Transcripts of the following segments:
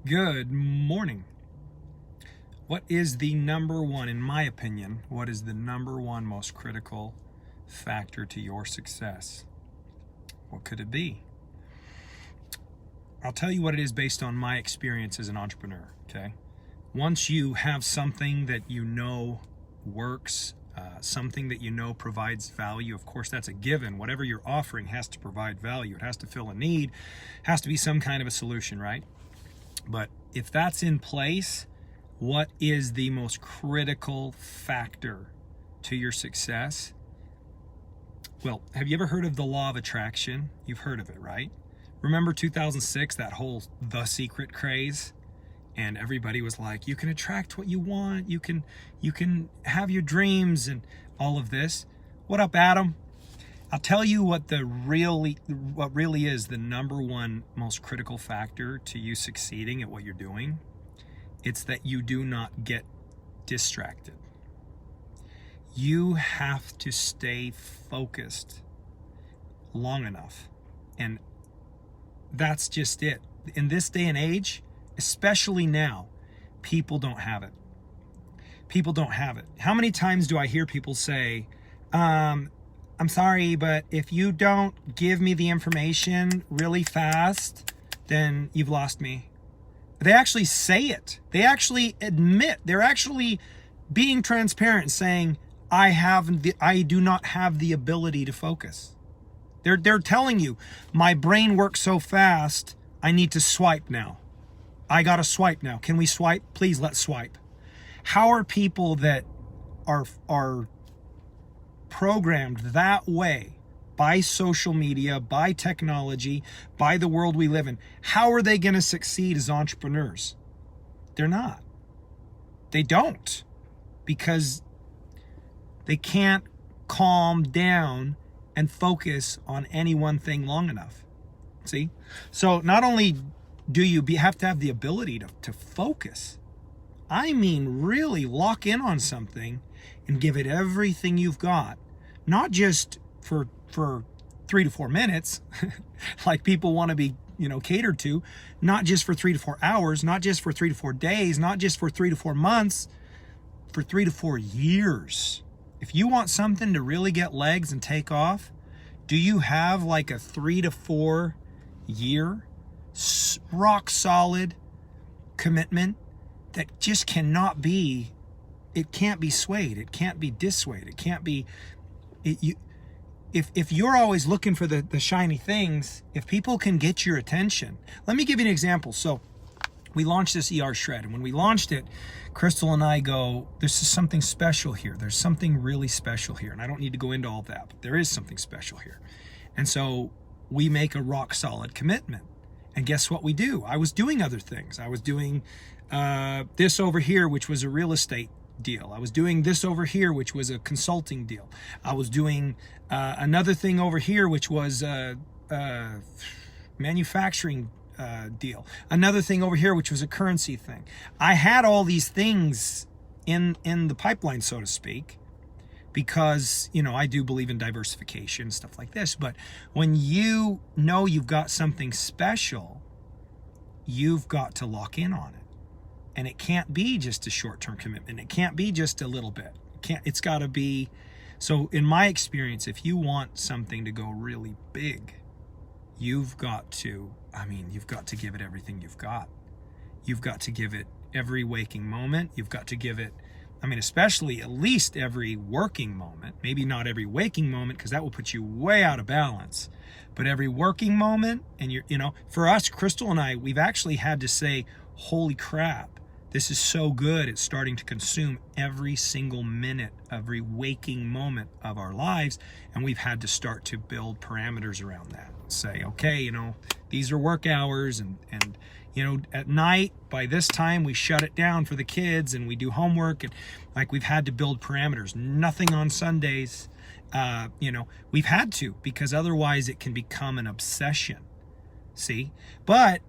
Good morning. What is the number one, in my opinion, what is the number one most critical factor to your success? What could it be? I'll tell you what it is based on my experience as an entrepreneur, okay? Once you have something that you know works, something that you know provides value, of course that's a given. Whatever you're offering has to provide value. It has to fill a need, has to be some kind of a solution, right? But if that's in place, what is the most critical factor to your success? Well, have you ever heard of the law of attraction? You've heard of it, right? Remember 2006, that whole The Secret craze? And everybody was like, you can attract what you want, you can have your dreams and all of this. What up, Adam? I'll tell you what really is the number one most critical factor to you succeeding at what you're doing. It's that you do not get distracted. You have to stay focused long enough. And that's just it. In this day and age, especially now, people don't have it. People don't have it. How many times do I hear people say, I'm sorry, but if you don't give me the information really fast, then you've lost me. They actually say it. They actually admit. They're actually being transparent and saying, I do not have the ability to focus. They're telling you, my brain works so fast, I need to swipe now. I gotta swipe now. Can we swipe? Please, let's swipe. How are people that are programmed that way by social media, by technology, by the world we live in, how are they going to succeed as entrepreneurs? They're not. They don't, because they can't calm down and focus on any one thing long enough. See? So not only do you have to have the ability to focus, I mean really lock in on something and give it everything you've got, not just for 3 to 4 minutes, like people want to be, catered to, not just for 3 to 4 hours, not just for 3 to 4 days, not just for 3 to 4 months, for 3 to 4 years. If you want something to really get legs and take off, do you have like a 3 to 4 year rock solid commitment that just cannot be, it can't be swayed, it can't be dissuaded, it can't be, if you're always looking for the shiny things, if people can get your attention. Let me give you an example. So we launched this ER shred, and when we launched it, Crystal and I go, there's something special here. There's something really special here. And I don't need to go into all that, but there is something special here. And so we make a rock solid commitment. And guess what we do? I was doing other things. I was doing this over here, which was a real estate deal. I was doing this over here, which was a consulting deal. I was doing another thing over here, which was a manufacturing deal. Another thing over here, which was a currency thing. I had all these things in the pipeline, so to speak, because, I do believe in diversification, stuff like this. But when you know you've got something special, you've got to lock in on it. And it can't be just a short-term commitment. It can't be just a little bit. It's got to be. So in my experience, if you want something to go really big, you've got to give it everything you've got. You've got to give it every waking moment. You've got to give it, especially at least every working moment. Maybe not every waking moment, because that will put you way out of balance. But every working moment, and for us, Crystal and I, we've actually had to say, holy crap, this is so good. It's starting to consume every single minute, every waking moment of our lives. And we've had to start to build parameters around that. Say, okay, these are work hours, and at night, by this time, we shut it down for the kids and we do homework. And we've had to build parameters. Nothing on Sundays. We've had to, because otherwise it can become an obsession. See? But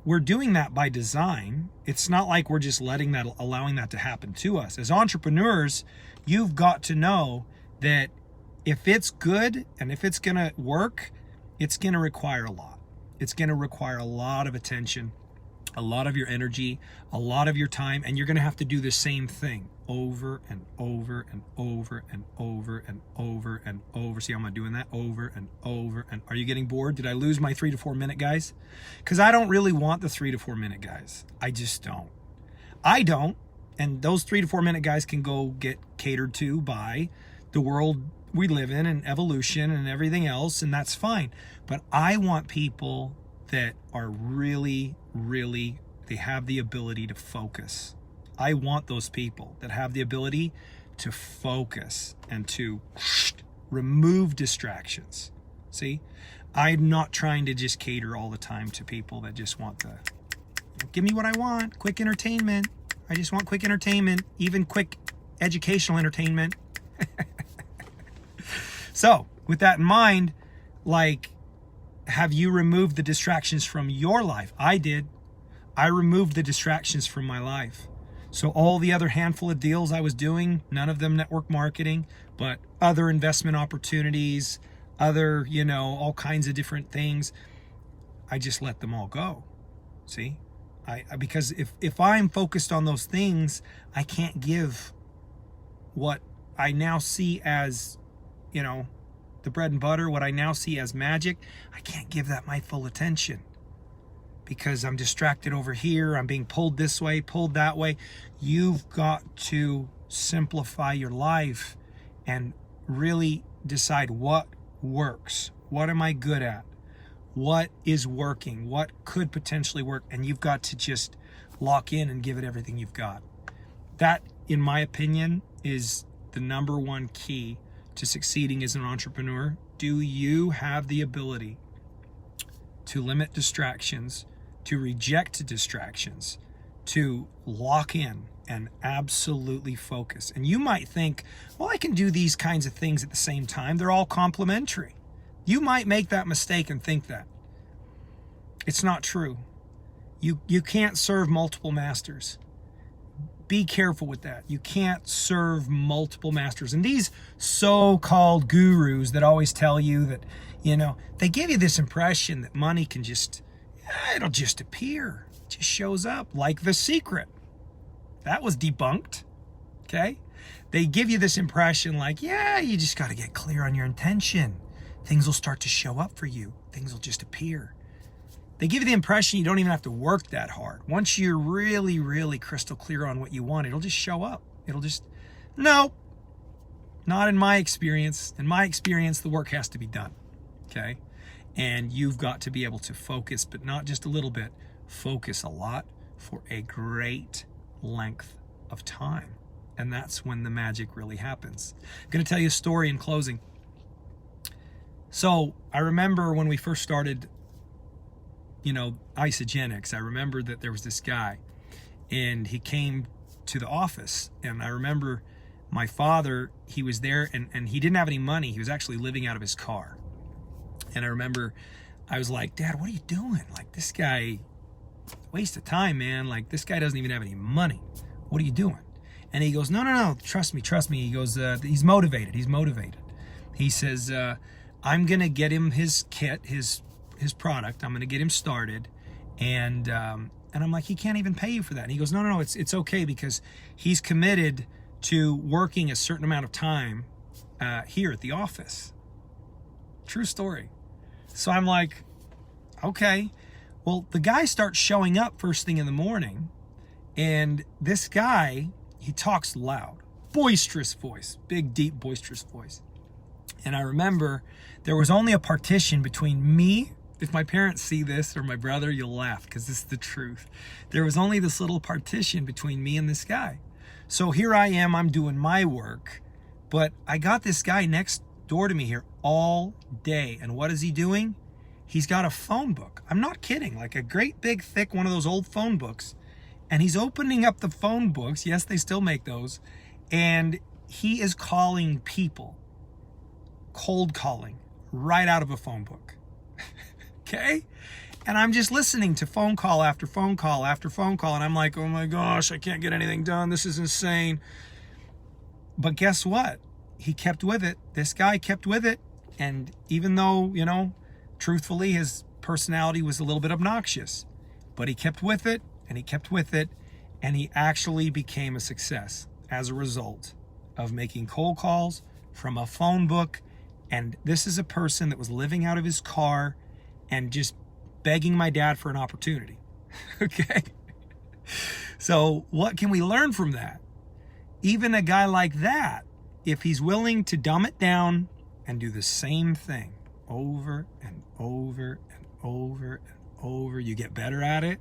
we're doing that by design. It's not like we're just allowing that to happen to us. As entrepreneurs, you've got to know that if it's good and if it's going to work, it's going to require a lot. It's going to require a lot of attention, a lot of your energy, a lot of your time, and you're going to have to do the same thing over and over and over and over and over and over. See how I'm doing that? Over and over. And are you getting bored? Did I lose my 3 to 4 minute guys? Because I don't really want the 3 to 4 minute guys. I just don't. I don't. And those 3 to 4 minute guys can go get catered to by the world we live in and evolution and everything else, and that's fine. But I want people that are really, really, they have the ability to focus. I want those people that have the ability to focus and to remove distractions. See, I'm not trying to just cater all the time to people that just want the, give me what I want, quick entertainment. I just want quick entertainment, even quick educational entertainment. So with that in mind, like, have you removed the distractions from your life? I did. I removed the distractions from my life. So all the other handful of deals I was doing, none of them network marketing, but other investment opportunities, other, all kinds of different things, I just let them all go. See? Because if I'm focused on those things, I can't give what I now see as, the bread and butter, what I now see as magic. I can't give that my full attention because I'm distracted over here. I'm being pulled this way, pulled that way. You've got to simplify your life and really decide what works. What am I good at? What is working? What could potentially work? And you've got to just lock in and give it everything you've got. That, in my opinion, is the number one key to succeeding as an entrepreneur. Do you have the ability to limit distractions, to reject distractions, to lock in and absolutely focus? And you might think, well, I can do these kinds of things at the same time. They're all complementary. You might make that mistake and think that. It's not true. You can't serve multiple masters. Be careful with that. You can't serve multiple masters. And these so-called gurus that always tell you that, they give you this impression that money can it'll just appear. It just shows up like The Secret. That was debunked. Okay? They give you this impression like, you just got to get clear on your intention. Things will start to show up for you. Things will just appear. They give you the impression you don't even have to work that hard. Once you're really, really crystal clear on what you want, it'll just show up. No, not in my experience. In my experience, the work has to be done, okay? And you've got to be able to focus, but not just a little bit. Focus a lot for a great length of time. And that's when the magic really happens. I'm going to tell you a story in closing. So I remember when we first started Isogenics, I remember that there was this guy and he came to the office, and I remember my father, he was there and he didn't have any money. He was actually living out of his car. And I remember I was like, Dad, what are you doing? Like, this guy, waste of time, man. Like, this guy doesn't even have any money. What are you doing? And he goes, no, trust me. He goes, he's motivated. He says, I'm going to get him his kit, his product. I'm going to get him started. And I'm like, he can't even pay you for that. And he goes, no, it's okay, because he's committed to working a certain amount of time here at the office. True story. So I'm like, okay. Well, the guy starts showing up first thing in the morning, and this guy, he talks loud, boisterous voice, big, deep, boisterous voice. And I remember there was only a partition between me. If my parents see this, or my brother, you'll laugh, because this is the truth. There was only this little partition between me and this guy. So here I am, I'm doing my work, but I got this guy next door to me here all day. And what is he doing? He's got a phone book. I'm not kidding, like a great big thick one of those old phone books. And he's opening up the phone books. Yes, they still make those. And he is calling people, cold calling, right out of a phone book. Okay? And I'm just listening to phone call after phone call after phone call. And I'm like, oh my gosh, I can't get anything done. This is insane. But guess what? He kept with it. This guy kept with it. And even though, truthfully, his personality was a little bit obnoxious, But he kept with it, and he kept with it, and he actually became a success as a result of making cold calls from a phone book. And this is a person that was living out of his car and just begging my dad for an opportunity. Okay? So what can we learn from that? Even a guy like that, if he's willing to dumb it down and do the same thing over and over and over and over, you get better at it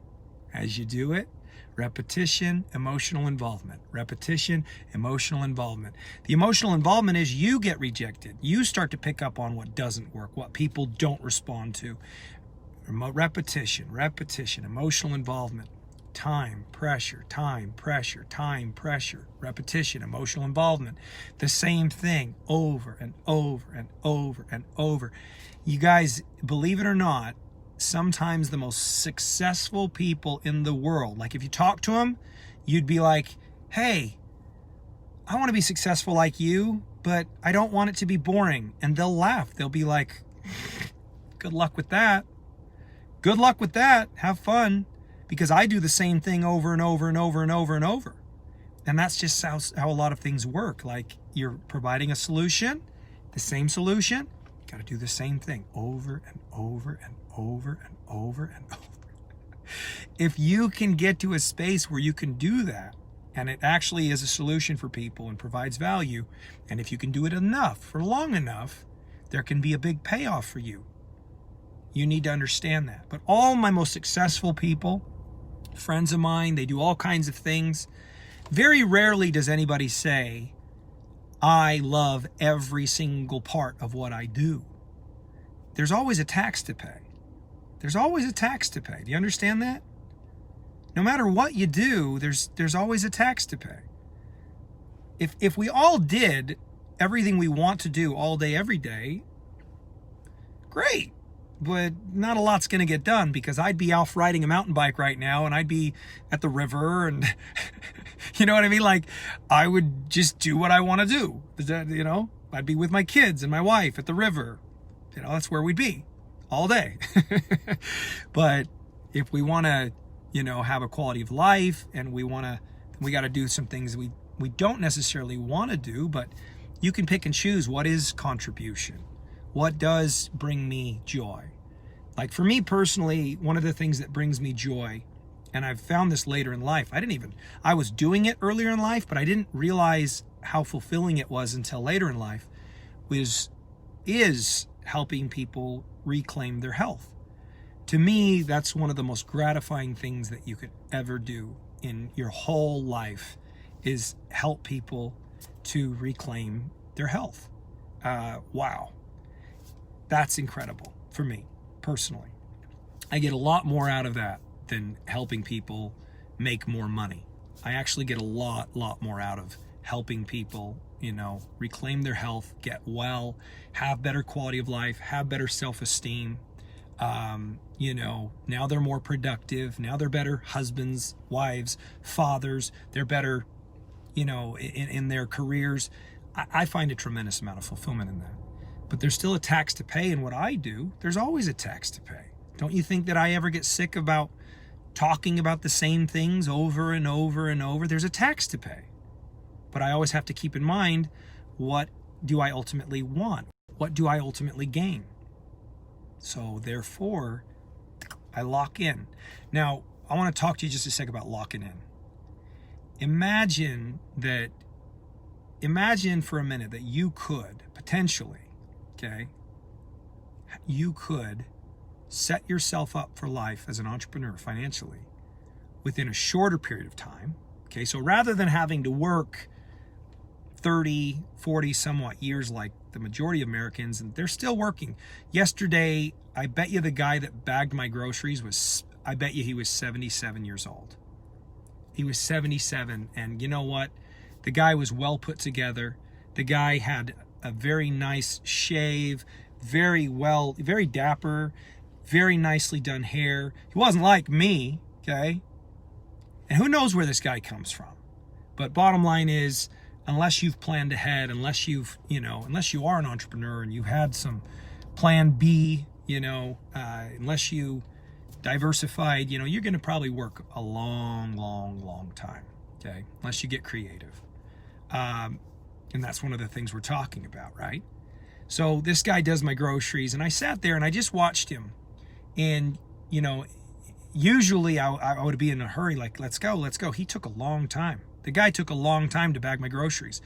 as you do it. Repetition, emotional involvement. Repetition, emotional involvement. The emotional involvement is you get rejected. You start to pick up on what doesn't work, what people don't respond to. Repetition, emotional involvement. Time, pressure, repetition, emotional involvement. The same thing over and over and over and over. You guys, believe it or not, sometimes the most successful people in the world, like if you talk to them, you'd be like, hey, I want to be successful like you, but I don't want it to be boring. And they'll laugh. They'll be like, good luck with that. Good luck with that. Have fun. Because I do the same thing over and over and over and over and over. And that's just how a lot of things work. Like you're providing a solution, the same solution, you got to do the same thing over and over and over and over and over. If you can get to a space where you can do that, and it actually is a solution for people and provides value, and if you can do it enough, for long enough, there can be a big payoff for you. You need to understand that. But all my most successful people, friends of mine, they do all kinds of things. Very rarely does anybody say, I love every single part of what I do. There's always a tax to pay. There's always a tax to pay. Do you understand that? No matter what you do, there's always a tax to pay. If we all did everything we want to do all day, every day, great. But not a lot's going to get done because I'd be off riding a mountain bike right now and I'd be at the river and you know what I mean? Like I would just do what I want to do. You know, I'd be with my kids and my wife at the river. You know, that's where we'd be all day. But if we want to, you know, have a quality of life and we got to do some things we don't necessarily want to do, but you can pick and choose what is contribution. What does bring me joy? Like for me personally, one of the things that brings me joy, and I've found this later in life, I was doing it earlier in life, but I didn't realize how fulfilling it was until later in life, is helping people reclaim their health. To me, that's one of the most gratifying things that you could ever do in your whole life is help people to reclaim their health. Wow. That's incredible for me, personally. I get a lot more out of that than helping people make more money. I actually get a lot more out of helping people, you know, reclaim their health, get well, have better quality of life, have better self-esteem. You know, now they're more productive. Now they're better husbands, wives, fathers. They're better, you know, in their careers. I find a tremendous amount of fulfillment in that. But there's still a tax to pay in what I do. There's always a tax to pay. Don't you think that I ever get sick about talking about the same things over and over and over? There's a tax to pay. But I always have to keep in mind, what do I ultimately want? What do I ultimately gain? So therefore, I lock in. Now, I want to talk to you just a sec about locking in. Imagine for a minute that you could potentially, okay, you could set yourself up for life as an entrepreneur financially within a shorter period of time. Okay, so rather than having to work 30, 40 somewhat years like the majority of Americans, and they're still working. Yesterday, I bet you the guy that bagged my groceries I bet you he was 77 years old. He was 77, and you know what? The guy was well put together. The guy had a very nice shave, very dapper, very nicely done hair. He wasn't like me, okay? And who knows where this guy comes from. But bottom line is, unless you've planned ahead, unless you are an entrepreneur and you had some plan B, unless you diversified, you're going to probably work a long, long, long time, okay, unless you get creative. And that's one of the things we're talking about, right? So this guy does my groceries, and I sat there and I just watched him. And, usually I would be in a hurry, like, let's go. He took a long time. The guy took a long time to bag my groceries.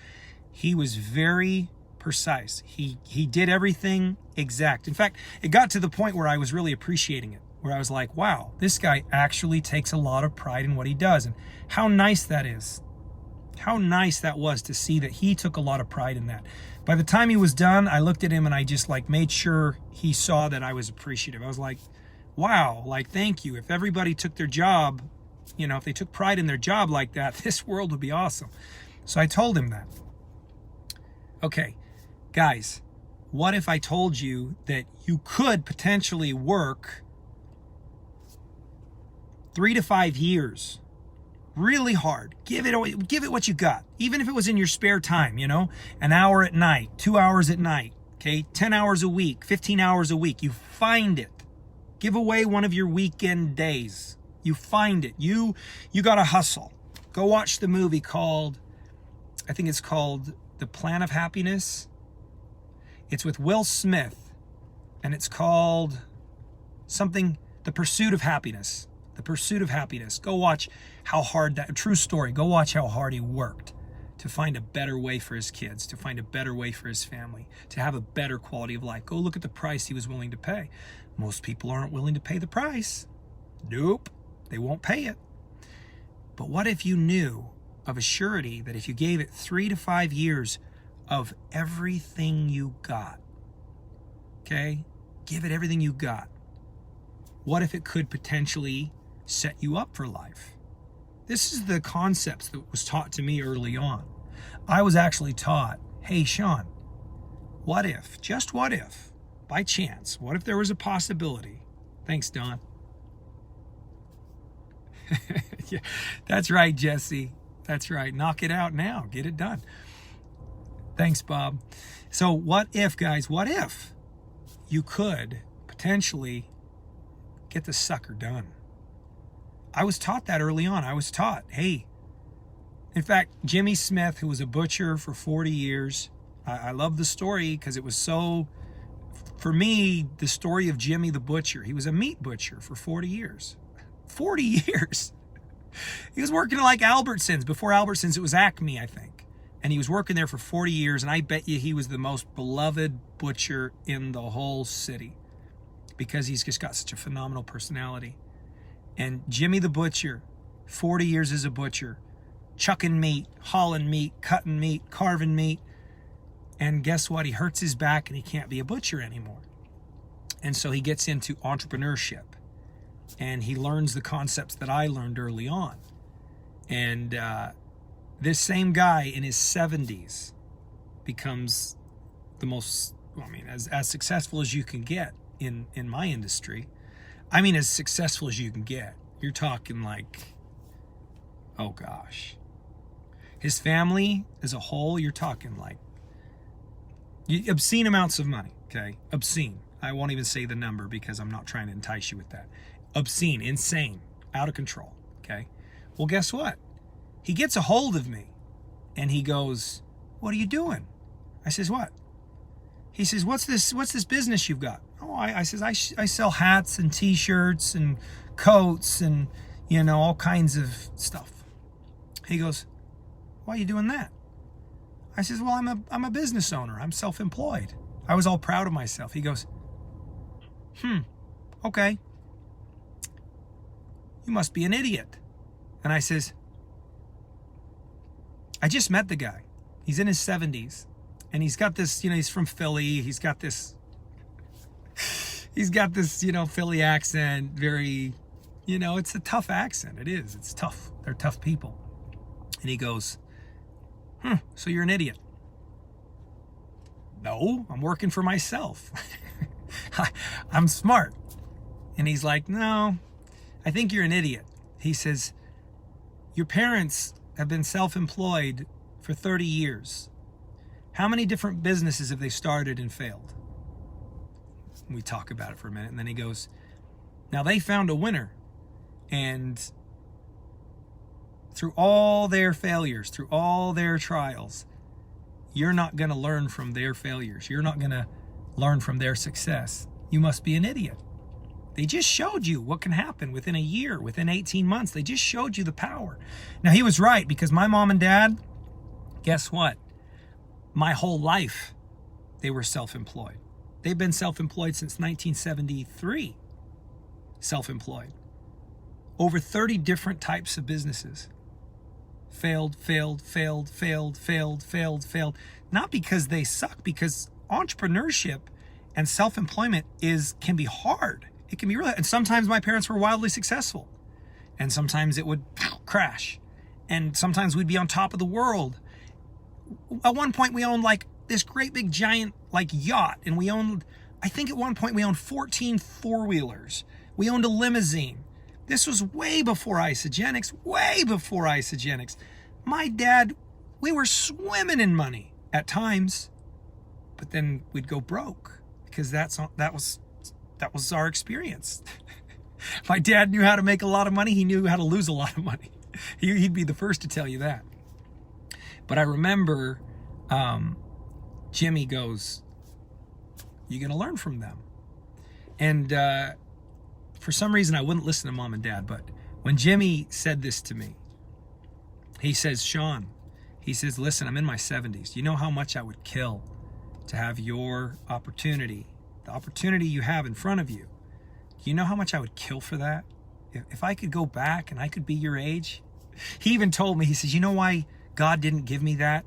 He was very precise. He did everything exact. In fact, it got to the point where I was really appreciating it, where I was like, wow, this guy actually takes a lot of pride in what he does. And how nice that is. How nice that was to see that he took a lot of pride in that. By the time he was done, I looked at him and I just made sure he saw that I was appreciative. I was like, wow, thank you. If everybody took their job, if they took pride in their job like that, this world would be awesome. So I told him that. Okay, guys, what if I told you that you could potentially work 3 to 5 years really hard? Give it what you got. Even if it was in your spare time, an hour at night, 2 hours at night, okay, 10 hours a week, 15 hours a week. You find it. Give away one of your weekend days. You find it. You got to hustle. Go watch the movie I think it's called The Plan of Happiness. It's with Will Smith, and it's called something, The Pursuit of Happiness. The Pursuit of Happiness. Go watch how hard true story. Go watch how hard he worked to find a better way for his kids, to find a better way for his family, to have a better quality of life. Go look at the price he was willing to pay. Most people aren't willing to pay the price. Nope, they won't pay it. But what if you knew of a surety that if you gave it 3 to 5 years of everything you got, okay, give it everything you got, what if it could potentially set you up for life? This is the concepts that was taught to me early on. I was actually taught, hey, Sean, what if, just what if, by chance, what if there was a possibility? Thanks, Don. Yeah, that's right, Jesse. That's right. Knock it out now. Get it done. Thanks, Bob. So what if, guys, what if you could potentially get the sucker done? I was taught that early on. I was taught, hey, in fact, Jimmy Smith, who was a butcher for 40 years, I love the story because it was so, for me, the story of Jimmy the butcher. He was a meat butcher for 40 years. 40 years. He was working like Albertsons. Before Albertsons, it was Acme, I think. And he was working there for 40 years, and I bet you he was the most beloved butcher in the whole city because he's just got such a phenomenal personality. And Jimmy the butcher, 40 years as a butcher, chucking meat, hauling meat, cutting meat, carving meat. And guess what? He hurts his back and he can't be a butcher anymore. And so he gets into entrepreneurship. And he learns the concepts that I learned early on. And this same guy in his 70s becomes the most, as successful as you can get in my industry. I mean, as successful as you can get. You're talking like, oh gosh. His family as a whole, you're talking like obscene amounts of money, okay? Obscene. I won't even say the number because I'm not trying to entice you with that. Obscene, insane, out of control, okay? Well, guess what? He gets a hold of me and he goes, what are you doing? I says, what? He says, what's this business you've got? Oh, I says, I sell hats and t-shirts and coats and, all kinds of stuff. He goes, why are you doing that? I says, well, I'm a business owner. I'm self-employed. I was all proud of myself. He goes, okay. You must be an idiot. And I says, I just met the guy. He's in his 70s. And he's got this, he's from Philly. He's got this, Philly accent. Very, it's a tough accent. It is. It's tough. They're tough people. And he goes, so you're an idiot. No, I'm working for myself. I'm smart. And he's like, no, I think you're an idiot. He says, your parents have been self-employed for 30 years. How many different businesses have they started and failed? We talk about it for a minute, and then he goes, Now they found a winner, and through all their failures, through all their trials, you're not going to learn from their failures. You're not going to learn from their success. You must be an idiot. They just showed you what can happen within a year, within 18 months. They just showed you the power. Now, he was right, because my mom and dad, guess what? My whole life, they were self-employed. They've been self-employed since 1973. Self-employed. Over 30 different types of businesses. Failed. Not because they suck, because entrepreneurship and self-employment can be hard. It can be really, and sometimes my parents were wildly successful, and sometimes it would crash, and sometimes we'd be on top of the world. At one point we owned like this great big giant like yacht, and I think at one point we owned 14 four-wheelers. We owned a limousine. This was way before Isogenics, My dad, we were swimming in money at times, but then we'd go broke, because that was our experience. My dad knew how to make a lot of money. He knew how to lose a lot of money. He'd be the first to tell you that. But I remember Jimmy goes, "You're going to learn from them." And for some reason, I wouldn't listen to mom and dad. But when Jimmy said this to me, he says, "Sean," he says, "listen, I'm in my 70s. You know how much I would kill to have your opportunity, the opportunity you have in front of you. You know how much I would kill for that? If I could go back and I could be your age." He even told me, he says, "You know why God didn't give me that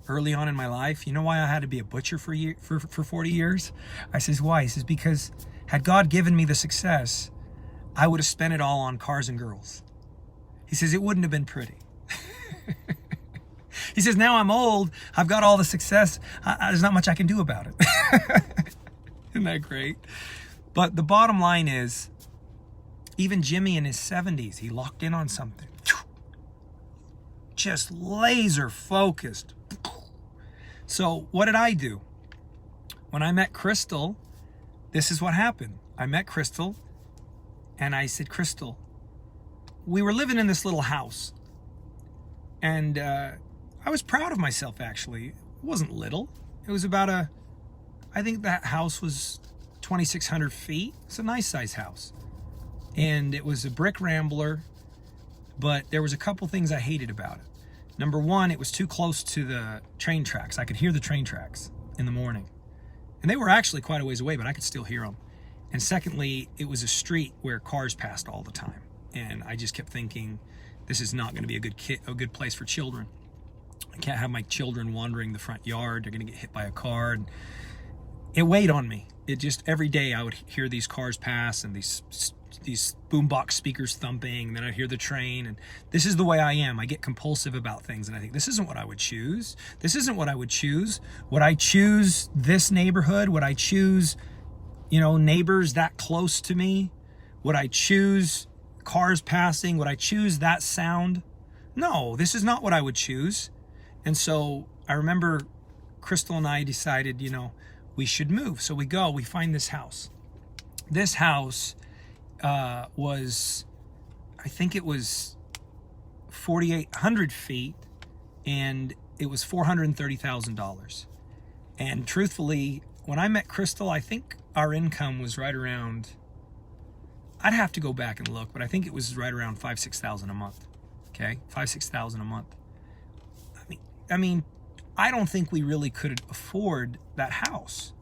early on in my life? You know why I had to be a butcher for 40 years? I says, "Why?" He says, "Because had God given me the success, I would have spent it all on cars and girls." He says, "It wouldn't have been pretty." He says, "Now I'm old, I've got all the success, there's not much I can do about it." Isn't that great? But the bottom line is, even Jimmy in his 70s, he locked in on something. Just laser focused. So what did I do? When I met Crystal, this is what happened. I met Crystal, and I said, "Crystal," we were living in this little house, and I was proud of myself, actually. It wasn't little. It was about I think that house was 2,600 feet. It's a nice size house. And it was a brick rambler, but there was a couple things I hated about it. Number one, it was too close to the train tracks. I could hear the train tracks in the morning. And they were actually quite a ways away, but I could still hear them. And secondly, it was a street where cars passed all the time. And I just kept thinking, this is not going to be a good place for children. I can't have my children wandering the front yard. They're going to get hit by a car. And it weighed on me. It just, every day I would hear these cars pass and these boombox speakers thumping, and then I'd hear the train. And this is the way I am. I get compulsive about things, and I think, this isn't what I would choose. This isn't what I would choose. Would I choose this neighborhood? Would I choose, neighbors that close to me? Would I choose cars passing? Would I choose that sound? No, this is not what I would choose. And so I remember Crystal and I decided, we should move. So we find this house. This house was, I think it was 4,800 feet, and it was $430,000. And truthfully, when I met Crystal, I think our income was right around, I'd have to go back and look, but I think it was right around $5,000-6,000 a month. Okay, $5,000-6,000 a month. I mean, I don't think we really could afford that house.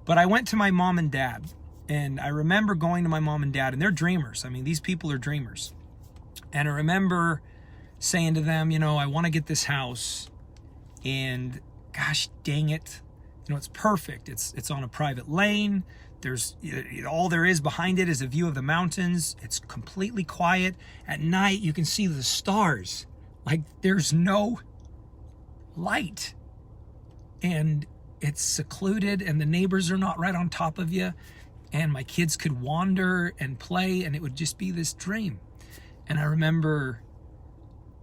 But I went to my mom and dad, and I remember going to my mom and dad, and they're dreamers. I mean, these people are dreamers. And I remember saying to them, I want to get this house, and gosh dang it, it's perfect. It's on a private lane. There's all there is behind it is a view of the mountains. It's completely quiet. At night, you can see the stars. Like, there's no light, and it's secluded, and the neighbors are not right on top of you, and my kids could wander and play, and it would just be this dream. And I remember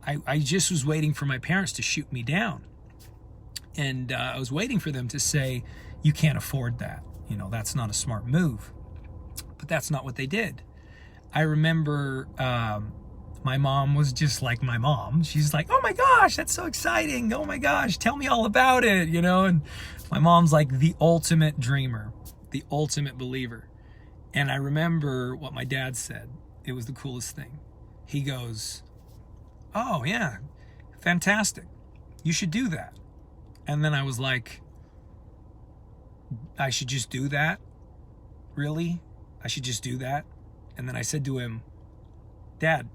I just was waiting for my parents to shoot me down, and I was waiting for them to say, "You can't afford that, that's not a smart move." But that's not what they did. I remember my mom was just like my mom. She's like, oh my gosh, that's so exciting. Oh my gosh, tell me all about it, you know? And my mom's like the ultimate dreamer, the ultimate believer. And I remember what my dad said. It was the coolest thing. He goes, oh yeah, fantastic. You should do that. And then I was like, I should just do that? Really? I should just do that? And then I said to him, Dad,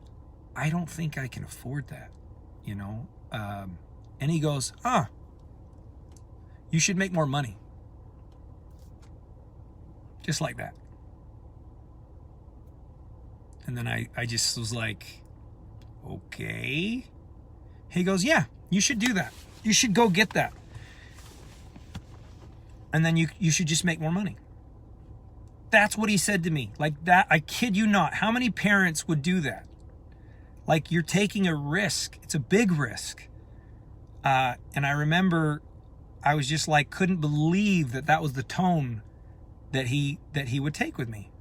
I don't think I can afford that, you know? And he goes, you should make more money. Just like that. And then I just was like, okay. He goes, yeah, you should do that. You should go get that. And then you should just make more money. That's what he said to me. Like that, I kid you not. How many parents would do that? Like, you're taking a risk. It's a big risk. And I remember I was just like, couldn't believe that was the tone that he would take with me.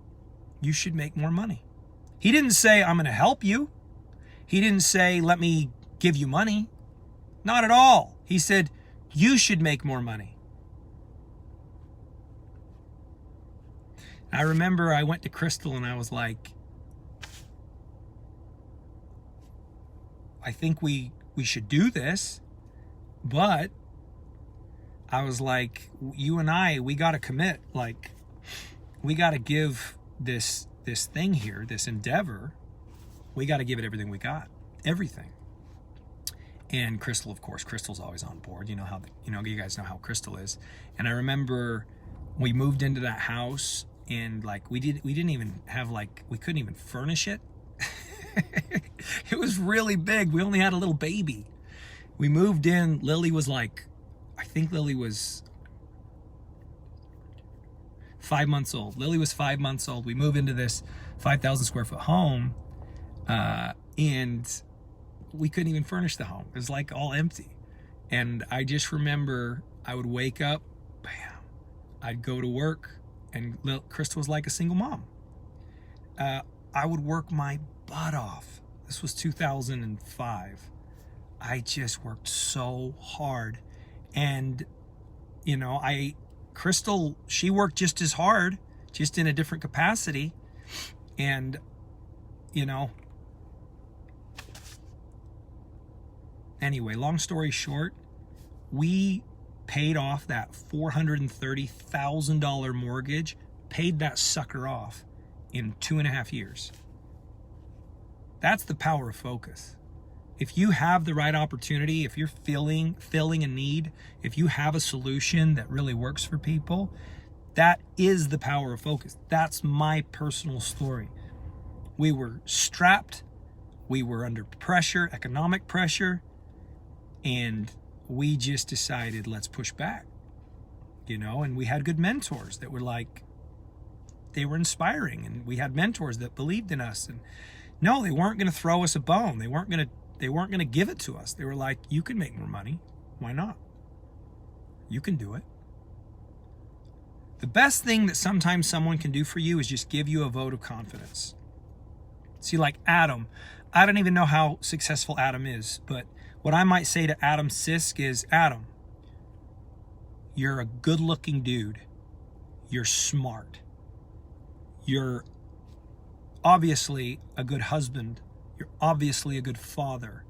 You should make more money. He didn't say, I'm going to help you. He didn't say, let me give you money. Not at all. He said, you should make more money. I remember I went to Crystal and I was like, I think we should do this, but I was like, you and we got to commit. Like, we got to give this thing here, this endeavor, we got to give it everything we got, everything. And Crystal, of course, Crystal's always on board. You know how, you guys know how Crystal is. And I remember we moved into that house and like, we didn't even have we couldn't even furnish it. It was really big. We only had a little baby. We moved in. Lily was I think Lily was 5 months old. Lily was 5 months old. We moved into this 5,000 square foot home, and we couldn't even furnish the home. It was like all empty. And I just remember I would wake up, bam, I'd go to work, and Krista was like a single mom. I would work my butt off. This was 2005. I just worked so hard. And, Crystal, she worked just as hard, just in a different capacity. And, anyway, long story short, we paid off that $430,000 mortgage, paid that sucker off in 2.5 years. That's the power of focus. If you have the right opportunity, if you're filling a need, if you have a solution that really works for people, that is the power of focus. That's my personal story. We were strapped, we were under pressure, economic pressure, and we just decided, let's push back, and we had good mentors that were they were inspiring, and we had mentors that believed in us. And no, they weren't going to throw us a bone. They weren't going to give it to us. They were like, you can make more money. Why not? You can do it. The best thing that sometimes someone can do for you is just give you a vote of confidence. See, like Adam, I don't even know how successful Adam is, but what I might say to Adam Sisk is, Adam, you're a good-looking dude. You're smart. You're obviously a good husband. You're obviously a good father.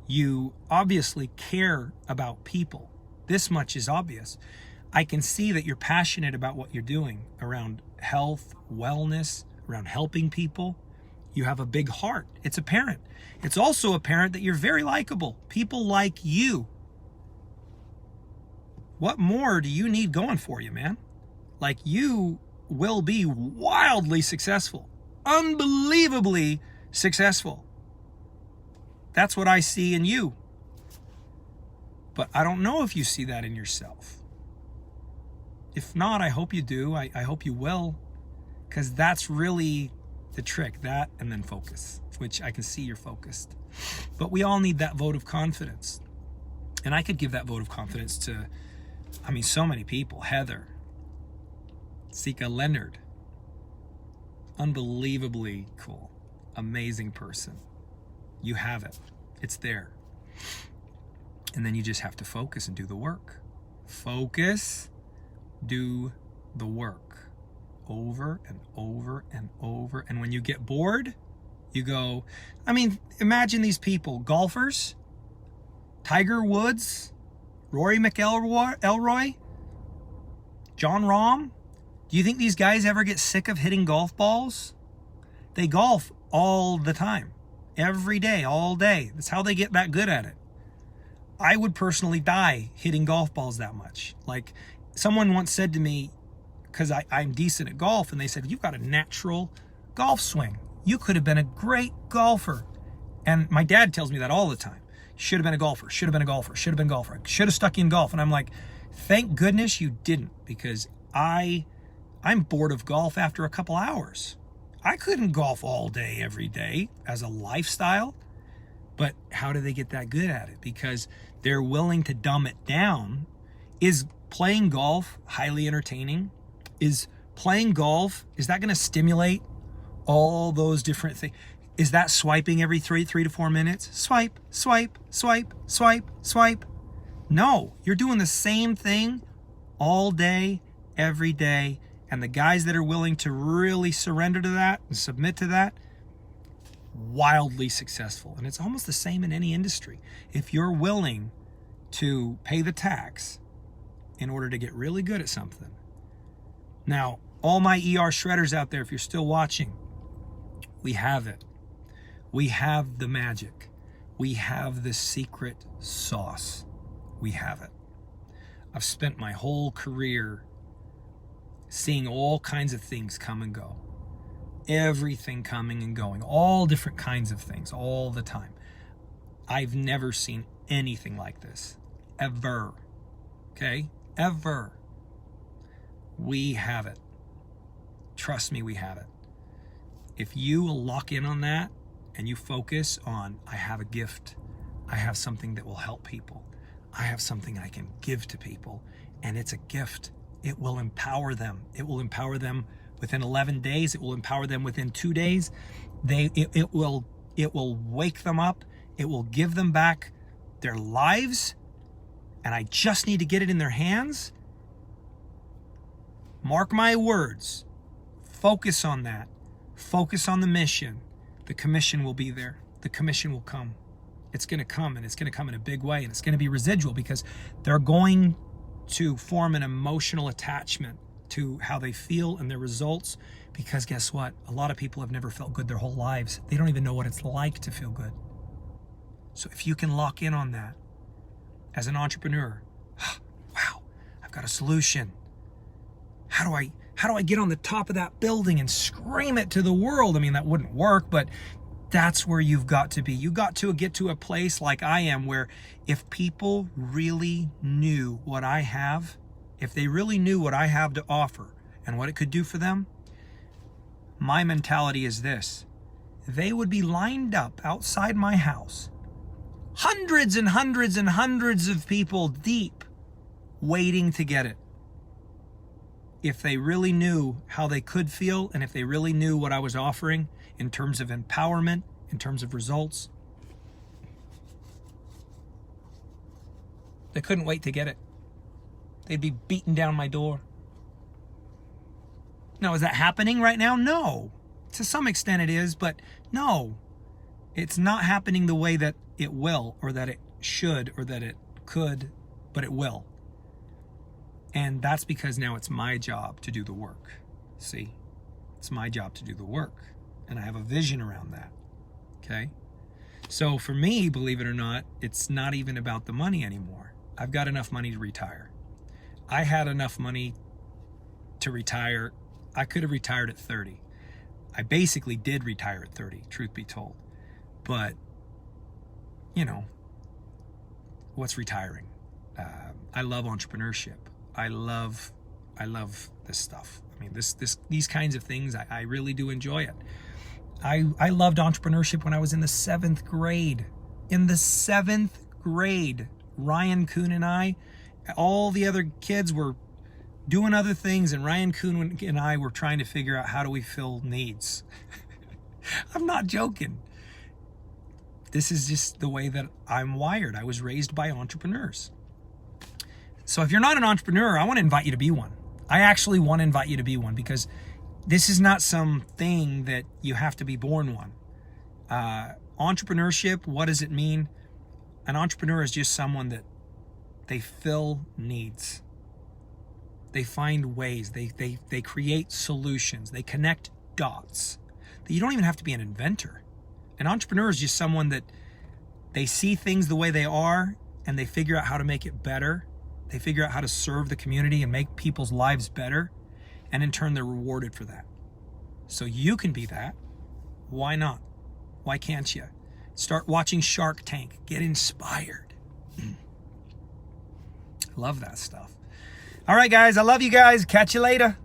You obviously care about people. This much is obvious. I can see that you're passionate about what you're doing around health, wellness, around helping people. You have a big heart. It's apparent. It's also apparent that you're very likable. People like you. What more do you need going for you, man? You will be wildly successful. Unbelievably successful. That's what I see in you. But I don't know if you see that in yourself. If not, I hope you do. I hope you will. Because that's really the trick. That and then focus, which I can see you're focused. But we all need that vote of confidence. And I could give that vote of confidence to, so many people. Heather, Sika Leonard, unbelievably cool, amazing person. You have it. It's there. And then you just have to focus and do the work. Focus, do the work over and over and over. And when you get bored, you go, I mean, imagine these people, golfers, Tiger Woods, Rory McIlroy, John Rahm. Do you think these guys ever get sick of hitting golf balls? They golf all the time, every day, all day. That's how they get that good at it. I would personally die hitting golf balls that much. Like, someone once said to me, because I'm decent at golf, and they said, you've got a natural golf swing. You could have been a great golfer. And my dad tells me that all the time. Should have been a golfer, should have been a golfer, should have been a golfer. Should have stuck in golf. And I'm like, thank goodness you didn't, because I'm bored of golf after a couple hours. I couldn't golf all day, every day as a lifestyle. But how do they get that good at it? Because they're willing to dumb it down. Is playing golf highly entertaining? Is playing golf, is that going to stimulate all those different things? Is that swiping every 3 to 4 minutes? Swipe, swipe, swipe, swipe, swipe. No, you're doing the same thing all day, every day. And the guys that are willing to really surrender to that and submit to that, wildly successful. And it's almost the same in any industry. If you're willing to pay the tax in order to get really good at something. Now, all my ER shredders out there, if you're still watching, we have it. We have the magic. We have the secret sauce. We have it. I've spent my whole career seeing all kinds of things come and go. Everything coming and going. All different kinds of things all the time. I've never seen anything like this. Ever. Okay? Ever. We have it. Trust me, we have it. If you will lock in on that and you focus on, I have a gift. I have something that will help people. I have something I can give to people, and it's a gift. It will empower them. It will empower them within 11 days. It will empower them within 2 days. It will wake them up. It will give them back their lives. And I just need to get it in their hands. Mark my words. Focus on that. Focus on the mission. The commission will be there. The commission will come. It's going to come, and it's going to come in a big way, and it's going to be residual, because they're going to form an emotional attachment to how they feel and their results, because guess what? A lot of people have never felt good their whole lives. They don't even know what it's like to feel good. So if you can lock in on that as an entrepreneur, wow, I've got a solution. How do I get on the top of that building and scream it to the world? I mean, that wouldn't work, but that's where you've got to be. You got to get to a place like I am, where if people really knew what I have, if they really knew what I have to offer and what it could do for them, my mentality is this: they would be lined up outside my house, hundreds and hundreds and hundreds of people deep, waiting to get it. If they really knew how they could feel, and if they really knew what I was offering in terms of empowerment, in terms of results, they couldn't wait to get it. They'd be beating down my door. Now, is that happening right now? No. To some extent it is, but no. It's not happening the way that it will, or that it should, or that it could, but it will. And that's because now it's my job to do the work. See? It's my job to do the work. And I have a vision around that. Okay? So for me, believe it or not, it's not even about the money anymore. I've got enough money to retire. I had enough money to retire. I could have retired at 30. I basically did retire at 30, truth be told. But, you know, what's retiring? I love entrepreneurship. I love this stuff. I mean, these kinds of things, I really do enjoy it. I loved entrepreneurship when I was in the 7th grade. In the 7th grade, Ryan Kuhn and I, all the other kids were doing other things, and Ryan Kuhn and I were trying to figure out how do we fill needs. I'm not joking. This is just the way that I'm wired. I was raised by entrepreneurs. So if you're not an entrepreneur, I want to invite you to be one. I actually want to invite you to be one, because this is not something that you have to be born one. Entrepreneurship, what does it mean? An entrepreneur is just someone that they fill needs. They find ways, they create solutions, they connect dots. You don't even have to be an inventor. An entrepreneur is just someone that they see things the way they are and they figure out how to make it better. They figure out how to serve the community and make people's lives better. And in turn, they're rewarded for that. So you can be that. Why not? Why can't you? Start watching Shark Tank. Get inspired. Love that stuff. All right, guys. I love you guys. Catch you later.